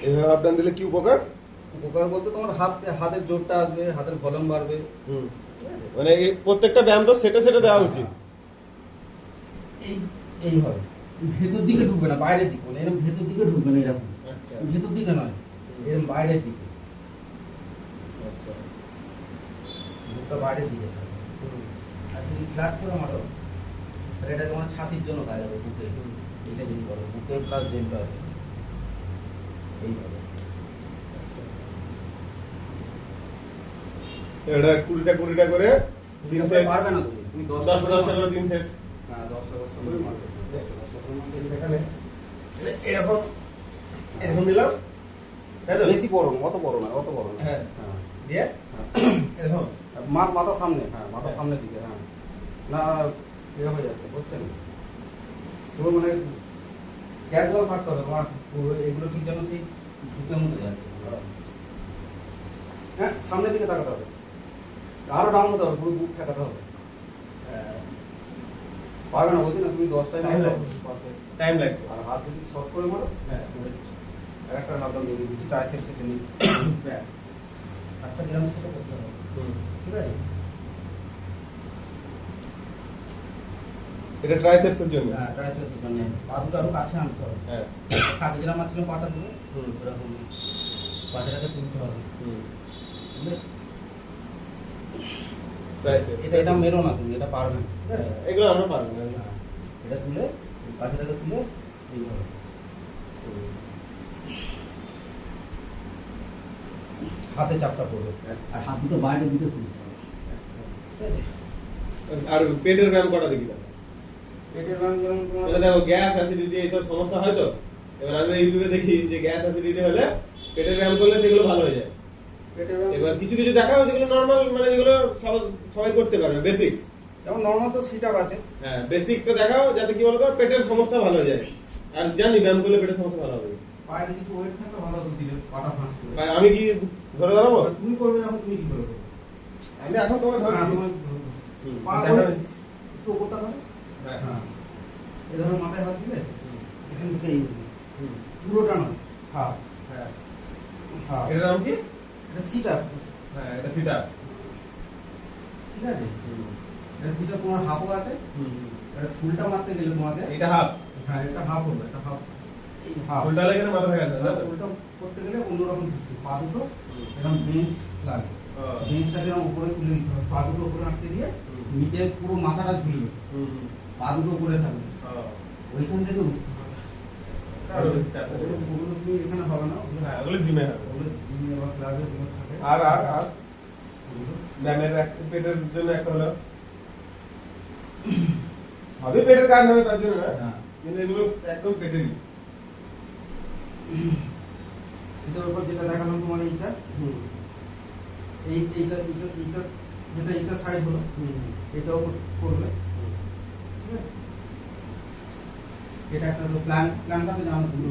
এভাবে up down দিলে কি উপকার? উপকার বলতে তোমার হাতের জোরটা আসবে, হাতের ভলিউম বাড়বে। মানে এই প্রত্যেকটা ব্যায়াম তো সেটে সেটে দেওয়া উচিত। এইভাবে ভেতর দিকে ঢুকবে না, বাইরের দিকে, মানে এরকম ভেতর দিকে ঢুকবে না, এরকম আচ্ছা ভেতর দিকে নয়, এরকম বাইরের দিকে। আচ্ছা বুকটা বাইরের দিকে থাকবে। আর যদি ফ্ল্যাট করে মারো তাহলে এটা তোমার ছাতির জন্য কাজ হবে, বুকে। এটা যদি করো বুকে প্লাস ডেল্টয়েড, এইভাবে। এটা 20টা করে 3 সেট পারবে না তুমি, তুমি 10টা করে 3 সেট। হ্যাঁ 10টা করে মারবে, 10টা করে মারবে। এখানে এরকম এরকম নিলাম, তাই তো? বেশি বড় না, অত বড় না, অত বড় না। হ্যাঁ হ্যাঁ দিয়ে এরকম মাথা সামনে, হ্যাঁ মাথা সামনের দিকে। হ্যাঁ না ইয়ে হয়ে যাচ্ছে, বুঝছেন? তোমার মানে ক্যাজুয়াল থাকতে হবে তোমার, এগুলো ঠিক যেন সেই ভূতের মতো যাচ্ছে। হ্যাঁ সামনের দিকে তাকাতে হবে, আরো ডাউন হতে হবে, পুরো বুক ঠেকাতে হবে। পারবে না বলছি না, তুমি 10টায় টাইম লাগবে। আর হাত যদি শর্ট করে মারো, হ্যাঁ একটা হাত ডাউন দিয়ে দিচ্ছি, ট্রাইসেপসের জন্য ব্যাক একটা যেরকম ছোট করতে হবে, ঠিক আছে? এটা ট্রাইসেপসের জন্য। হ্যাঁ ট্রাইসেপসের জন্য পা দুটো আরো কাছে আনতে হবে। হ্যাঁ কাটে যেরকম মারছিলাম পাটা দিলে এরকম পাটাটাকে তুলতে হবে। বুঝলে? ট্রাইসেপস এটা মেরো না তুমি, এটা পারবে না। এগুলো আমরা পারবো না। হ্যাঁ, এটা তুলে পাটাটাকে তুলে এইভাবে হাতে চাপটা পড়বে, আর হাত দুটো বাইরের দিকে তুলতে হবে। আচ্ছা ঠিক আছে? আর পেটের ব্যায়াম করা দেখি না। পেটের ব্যায়াম যেমন তোমার এটা দেখো গ্যাস অ্যাসিডিটি এইসব সমস্যা হয় তো, এবার আমরা ইউটিউবে দেখি যে গ্যাস অ্যাসিডিটি হলে পেটের ব্যায়াম করলে সেগুলো ভালো হয়ে যায়। পেটের ব্যায়াম এবার কিছু কিছু দেখাও যেগুলো নর্মাল, মানে যেগুলো সবাই করতে পারবে, বেসিক। যেমন নর্মাল তো সিট আপ আছে। হ্যাঁ বেসিকটা দেখাও, যাতে কি বলতো পেটের সমস্যা ভালো হয়ে যায়। আর জানি ব্যায়াম করলে পেটের সমস্যা ভালো হবে। পায়ে কিছু ওয়েট থাকলে ভালো হতো, দিলে পাটা ফাঁস করে। ভাই আমি কি ধরে দাঁড়াবো? তুমি করবে যখন, তুমি কি করে করবে? আমি এখন তোমাকে ধরছি। পা দেখা ওই একটু উপরটা ধরো। হ্যাঁ হ্যাঁ এ ধরো মাথায় হাত দিলে এখান থেকে এই পুরোটা না, হ্যাঁ হ্যাঁ হ্যাঁ এটার নাম কি? এটা সিট আপ। হ্যাঁ এটা সিট আপ। ঠিক আছে, এটা সিট আপ তোমার হাফও আছে। এটা ফুলটা মারতে গেলে তোমাকে এটা হাফ। হ্যাঁ এটা হাফ হবে, এটা হাফ। এই হাফ ফুলটা লাগে না মাথা থাকা যায়। ফুলটা করতে গেলে অন্যরকম সিস্টেম, পা দুটো এরকম বেঞ্চ লাগে, ও। বেঞ্চটাকে এরকম উপরে তুলে দিতে হবে, পা দুটো উপরে আটকে দিয়ে নিচে পুরো মাথাটা ঝুলবে, পা দুটো উপরে থাকবে, ওইখান থেকে উঠতে হবে। ওগুলো তুমি এখানে হবে না, হ্যাঁ ওগুলো জিমে হবে। ওগুলো জিমে বা ক্লাবে ওগুলো থাকে। আর আর আর ওগুলো ব্যায়ামের পেটের জন্য একটা হলো, সবই পেটের কাজ হবে তার জন্য না, হ্যাঁ। কিন্তু এগুলো একদম পেটেরই। সেটার উপর যেটা দেখালাম তোমার এইটা, এইটা যেটা এইটা সাইড হলো, এটাও করবে। ঠিক আছে, এটা একটা হলো প্ল্যানটাকে জানো তুমি,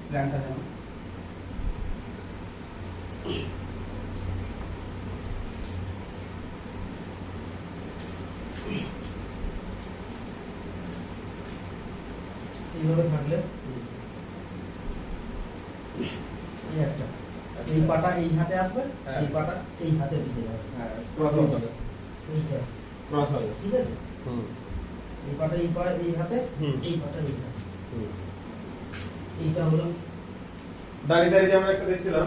প্ল্যানটা জানো। এইভাবে থাকলে এই একটা, এই পাটা এই হাতে আসবে, হ্যাঁ। এই পাটা এই হাতে দিকে যাবে, হ্যাঁ ক্রস হবে। এইটা। ক্রস হবে। ঠিক আছে, এই পাটা এই পা এই হাতে, হুম। এই পাটা এই হাতে। এইটা হলো দাঁড়িয়ে দাঁড়িয়ে যেমন একটা দেখছিলাম,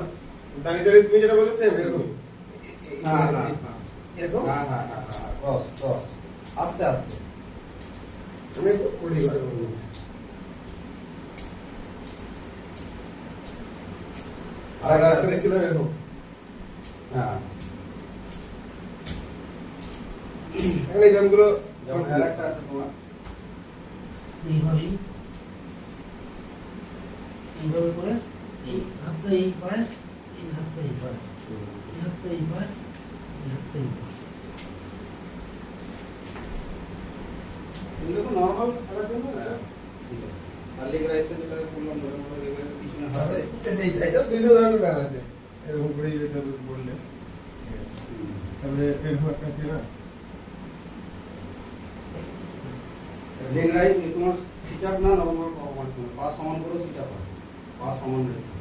দাঁড়িয়ে দাঁড়িয়ে তুমি যেটা বলছো সেম এরকম। হ্যাঁ হ্যাঁ এরকম। হ্যাঁ হ্যাঁ হ্যাঁ ক্রস ক্রস, আস্তে আস্তে। আমি একটু করি এবার করবো। আর একটা দেখছিলাম এরকম। হ্যাঁ এখন এই ব্যায়ামগুলো যেমন আরেকটা আছে তোমার, এইভাবেই এইভাবে করে এই হাতটা এই পায়ে, এই হাতটা এই পায়ে, এই হাতটা এই পায়ে, এই হাতটা এই পায়ে। এগুলো তো নর্মাল খেলার জন্য না। আর লেগ রাইসে যেটা বললাম, লেগ রাইসের পিছনে হাতে সেইটাই তো বিভিন্ন ধরনের ব্যায়াম আছে, এরকম করেই যেতে বললে। তবে একটা আছে না, লেগ রাইস তোমার সিট আপ না, নর্মাল পাওয়া পা সমান করে সিট আপ হয়, পা সমান রেখে।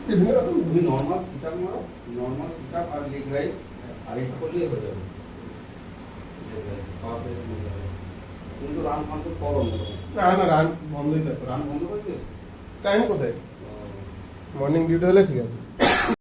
বিভিন্ন রকম তুমি নর্মাল সিট আপ মারো, নর্মাল সিট আপ আর লেগ রাইজ, আর এটা করলেই হয়ে যাবে। লেগ রাইজ পাওয়ার হয়ে যাবে। কিন্তু রান ফান তো করো না, না না রান বন্ধই আছে। রান বন্ধ করে দিয়েছো? টাইম কোথায়? মর্নিং ডিউটি হলে ঠিক আছে।